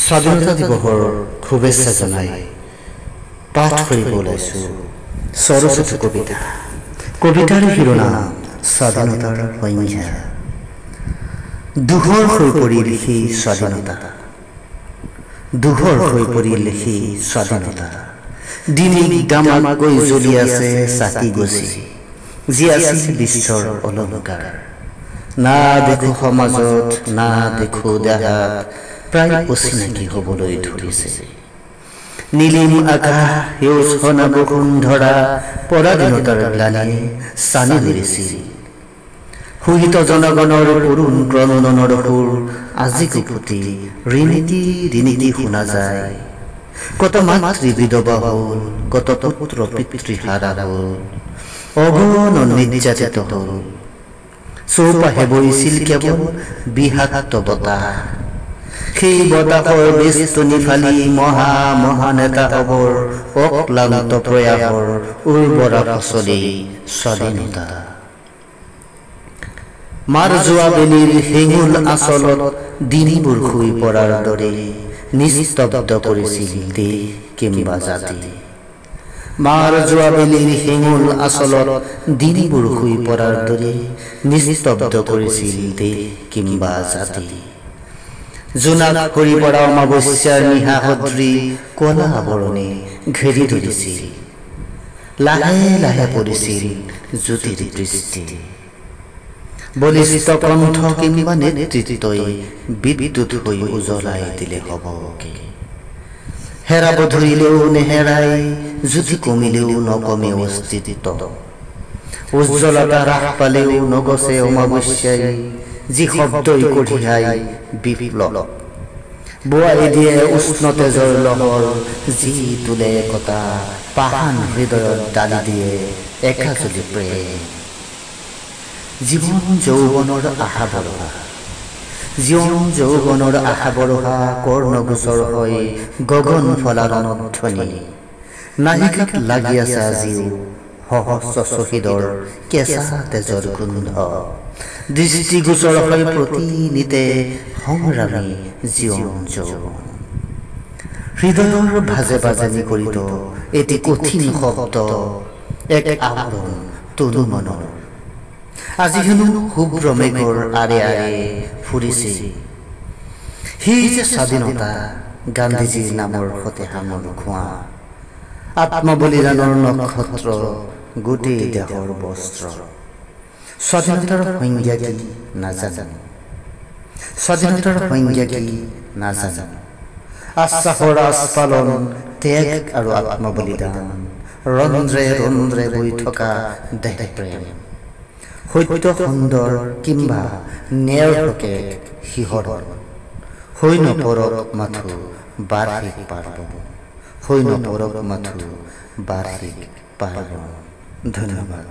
স্বাধীনতা দিৱসৰ শুভেচ্ছা জনাই পাঠ কৰিব ওলাইছো সৰস্বতী কবিতা। কবিতাৰ শিৰোনাম স্বাধীনতাৰ সংজ্ঞা। দুহৰ হৈ পৰিল সেই স্বাধীনতা, দুহৰ হৈ পৰিল সেই স্বাধীনতা। দিনিক দামাকৈ জ্বলি আছে চাকি গছি, যি আছিল বিশ্বৰ অলংকাৰ। না দেখো সমাজত, না দেখো দেহাত, প্ৰায় অচিনাকি হ'বলৈ ধৰিছে। নীলিম আকাশ, সেউজ সনা বসুন্ধৰা, পৰাধীনতাৰ গ্লানিয়ে চানি ধৰিছিল। শোষিত জনগণৰ কৰুণ ক্ৰন্দনৰ সুৰ আজিকো ফুটি ৰিণিতি ৰিণিতি শুনা যায়। কত মাতৃ বিধৱা হ'ল, কত পুত্ৰ পিতৃ হাৰা হ'ল, অগণ নিৰ্যাতিত হ'ল। চৌপাশে বহিছিল কেৱল বিষাক্ত বতাহ। সেই বতাহৰ বেষ্টনী ফালি মহা মহা নেতা হ'বৰ অক্লান্ত প্ৰয়াসৰ উৰ্বৰা ফচলি স্বাধীনতা। মাৰ যোৱা বেলিৰ হেঙুল আচলত দিনবোৰ শুই পৰাৰ দৰে নিস্তব্ধ কৰিছিল দেশ কিম্বা জাতি। মাৰ যোৱা বেলিৰ হেঙুল আচলত দিনবোৰ শুই পৰাৰ দৰে নিস্তব্ধ কৰিছিল দেশ কিম্বা জাতি। জোনাক সৰি পৰা অমাৱস্যাৰ নিশা সদৃ কলা আৱৰণে ঘেৰি ধৰিছিল। লাহে লাহে পৰিছিল জ্যোতিৰ দৃষ্টি। বলিষ্ঠ কণ্ঠ কিম্বা নেতৃত্বই বিদ্যুৎ হৈ উজ্বলাই দিলে হবকে। হেৰাব ধৰিলেও নেহেৰাই, জ্যোতি কমিলেও নকমে অস্তিত্ব। উজ্জ্বলতা হ্ৰাস পালেও নগছে অমাৱস্যাই, যি শব্দই কঢ়িয়াই বিপ্লৱ। বোৱাই দিয়ে উষ্ণ তেজৰ লহৰ, যি তোলে একতা পাহান হৃদয়ত ডালি দিয়ে একাজলি প্ৰেম। জীৱন যৌৱনৰ আশা বৰষা, জীৱন যৌৱনৰ আশা বৰষা, কৰ্ণগোচৰ হৈ গগন ফলা ৰণধ্বনি। নাহিকাত লাগি আছে আজিও সহস্ৰ শ্বহীদৰ কেঁচা তেজৰ গোন্ধ। দৃষ্টিগোচৰ হৈ প্ৰতিনিতে সংগ্ৰামী জীৱন যৌৱন। হৃদয়ৰ ভাজে ভাজে নিকৰিত এটি কঠিন শব্দ, এক আৱৰণ তনু মনৰ। আজি হেনো শুভ্ৰ মেঘৰ আৰে আৰে ফুৰিছে সেই যে স্বাধীনতা, গান্ধীজীৰ নামৰ সতে সাঙুৰ খোৱা। আত্মবলিদানৰ নক্ষত্ৰ, গোটেই দেহৰ বস্ত্ৰ। স্বাধীনতাৰ সংজ্ঞা কি নাজানো, স্বাধীনতাৰ সংজ্ঞা কি নাজানো। আশ্বাসৰ আস্ফালন, ত্যাগ আৰু আত্মবলিদান, ৰন্ধ্ৰে ৰন্ধ্ৰে বৈ থকা দেহ প্ৰেম। সত্য সুন্দৰ কিম্বা ন্যায়ৰ হকে শিহৰণ, হৈ নপৰক মাথো বাৰ্ষিক পাৰ্বণ, হৈ নপৰক মাথো বাৰ্ষিক পাৰ্বণ। ধন্যবাদ।